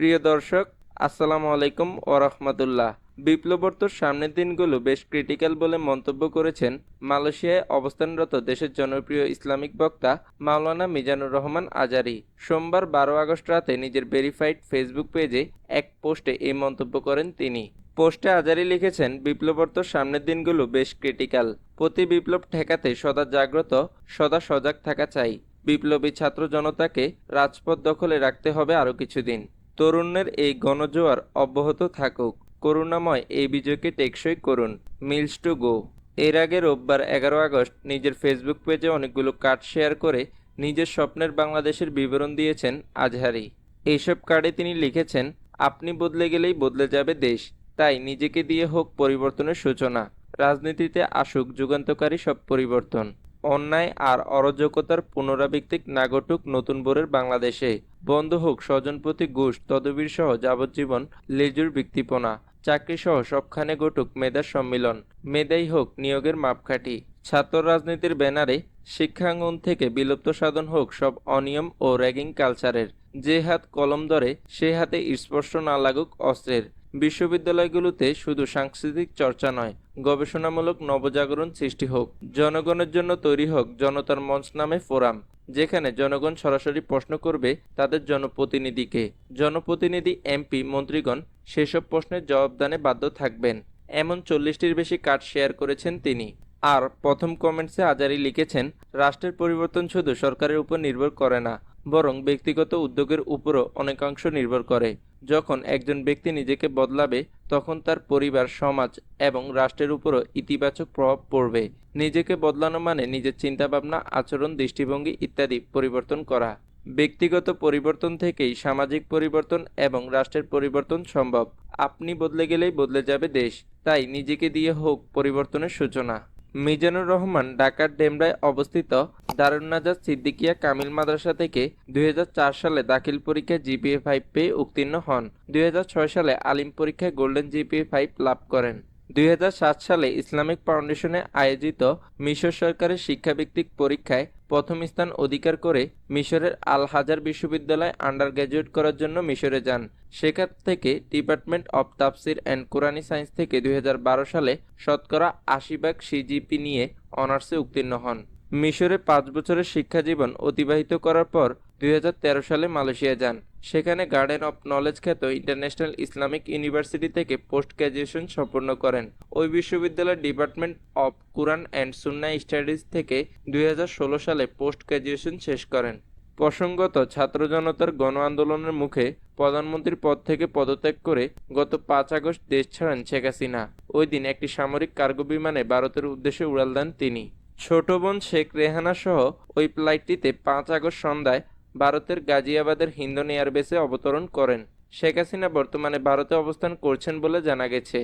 প্রিয় দর্শক, আসসালামু আলাইকুম ওয়া রাহমাতুল্লাহ। বিপ্লবোত্তর সামনের দিনগুলো বেশ ক্রিটিক্যাল বলে মন্তব্য করেছেন মালয়েশিয়ায় অবস্থানরত দেশের জনপ্রিয় ইসলামিক বক্তা মাওলানা মিজানুর রহমান আজারী। সোমবার 12 আগস্ট রাতে নিজের ভেরিফাইড ফেসবুক পেজে এক পোস্টে এই মন্তব্য করেন তিনি। পোস্টে আজারী লিখেছেন, বিপ্লবোত্তর সামনের দিনগুলো বেশ ক্রিটিক্যাল। প্রতি বিপ্লব ঠেকাতে সদা জাগ্রত, সদা সজাগ থাকা চাই। বিপ্লবী ছাত্র জনতাকে রাজপথ দখলে রাখতে হবে আরও কিছুদিন। তরুণের এই গণজোয়ার অব্যাহত থাকুক। করুণাময় এই বিজয়কে টেকসই করুন। Miles to go. এর আগে রোববার 11 আগস্ট নিজের ফেসবুক পেজে অনেকগুলো কার্ড শেয়ার করে নিজের স্বপ্নের বাংলাদেশের বিবরণ দিয়েছেন আজহারী। এইসব কার্ডে তিনি লিখেছেন, আপনি বদলে গেলেই বদলে যাবে দেশ, তাই নিজেকে দিয়ে হোক পরিবর্তনের সূচনা। রাজনীতিতে আসুক যুগান্তকারী সব পরিবর্তন। অন্যায় আর অরাজকতার পুনরাবৃত্তি না ঘটুক নতুন ভোরের বাংলাদেশে। বন্ধ হোক স্বজনপ্রতি ঘুষ, তদবির সহ যাবজ্জীবন লেজুর ব্যক্তিপনা। চাকরি সহ সবখানে ঘটুক মেধার সম্মিলন। মেধাই হোক নিয়োগের মাপকাঠি। ছাত্র রাজনীতির ব্যানারে শিক্ষাঙ্গন থেকে বিলুপ্ত সাধন হোক সব অনিয়ম ও র্যাগিং কালচারের। যে হাত কলম ধরে সে হাতে স্পর্শ না লাগুক অস্ত্রের। বিশ্ববিদ্যালয়গুলোতে শুধু সাংস্কৃতিক চর্চা নয়, গবেষণামূলক নবজাগরণ সৃষ্টি হোক। জনগণের জন্য তৈরি হোক জনতার মঞ্চ নামে ফোরাম, যেখানে জনগণ সরাসরি প্রশ্ন করবে তাদের জনপ্রতিনিধিকে। জনপ্রতিনিধি, এমপি, মন্ত্রীগণ সেসব প্রশ্নের জবাবদানে বাধ্য থাকবেন। এমন 40টির বেশি কার্ড শেয়ার করেছেন তিনি। আর প্রথম কমেন্টসে আজারী লিখেছেন, রাষ্ট্রের পরিবর্তন শুধু সরকারের উপর নির্ভর করে না, বরং ব্যক্তিগত উদ্যোগের উপরও অনেকাংশ নির্ভর করে। যখন একজন ব্যক্তি নিজেকে বদলাবে, তখন তার পরিবার, সমাজ এবং রাষ্ট্রের উপরও ইতিবাচক প্রভাব পড়বে। নিজেকে বদলানো মানে নিজের চিন্তাভাবনা, আচরণ, দৃষ্টিভঙ্গি ইত্যাদি পরিবর্তন করা। ব্যক্তিগত পরিবর্তন থেকেই সামাজিক পরিবর্তন এবং রাষ্ট্রের পরিবর্তন সম্ভব। আপনি বদলে গেলেই বদলে যাবে দেশ, তাই নিজেকে দিয়ে হোক পরিবর্তনের সূচনা। মিজানুর রহমান ঢাকার ডেমরায় অবস্থিত দারুন নাজাত সিদ্দিকিয়া কামিল মাদ্রাসা থেকে 2004 সালে দাখিল পরীক্ষায় জিপিএ 5 পেয়ে উত্তীর্ণ হন। 2006 সালে আলিম পরীক্ষায় গোল্ডেন জিপিএ 5 লাভ করেন। 2007 সালে ইসলামিক ফাউন্ডেশনে আয়োজিত মিশর সরকারের শিক্ষাভিত্তিক পরীক্ষায় প্রথম স্থান অধিকার করে মিশরের আল হাজার বিশ্ববিদ্যালয়ে আন্ডার গ্র্যাজুয়েট করার জন্য মিশরে যান। সেখান থেকে ডিপার্টমেন্ট অব তাফসির অ্যান্ড কোরআনী সায়েন্স থেকে 2012 সালে শতকরা 80% সিজিপি নিয়ে অনার্সে উত্তীর্ণ হন। মিশরে 5 বছরের শিক্ষাজীবন অতিবাহিত করার পর 2013 সালে মালয়েশিয়া যান। সেখানে গার্ডেন অব নলেজ খ্যাত ইন্টারন্যাশনাল ইসলামিক ইউনিভার্সিটি থেকে পোস্ট গ্র্যাজুয়েশন সম্পন্ন করেন। ওই বিশ্ববিদ্যালয়ের department of Quran and Sunnah studies থেকে 2016 সালে পোস্ট গ্র্যাজুয়েশন শেষ করেন। প্রসঙ্গত, ছাত্র জনতার গণ আন্দোলনের মুখে প্রধানমন্ত্রীর পদ থেকে পদত্যাগ করে গত 5 আগস্ট দেশ ছাড়েন শেখ হাসিনা। ওই দিন একটি সামরিক কার্গো বিমানে ভারতের উদ্দেশ্যে উড়াল দেন তিনি। ছোট বোন শেখ রেহানা সহ ওই ফ্লাইটটিতে 5 আগস্ট সন্ধ্যায় ভারতের গাজিয়াবাদের হিন্দন এয়ারবেসে অবতরণ করেন। শেখ হাসিনা বর্তমানে ভারতে অবস্থান করছেন বলে জানা গেছে।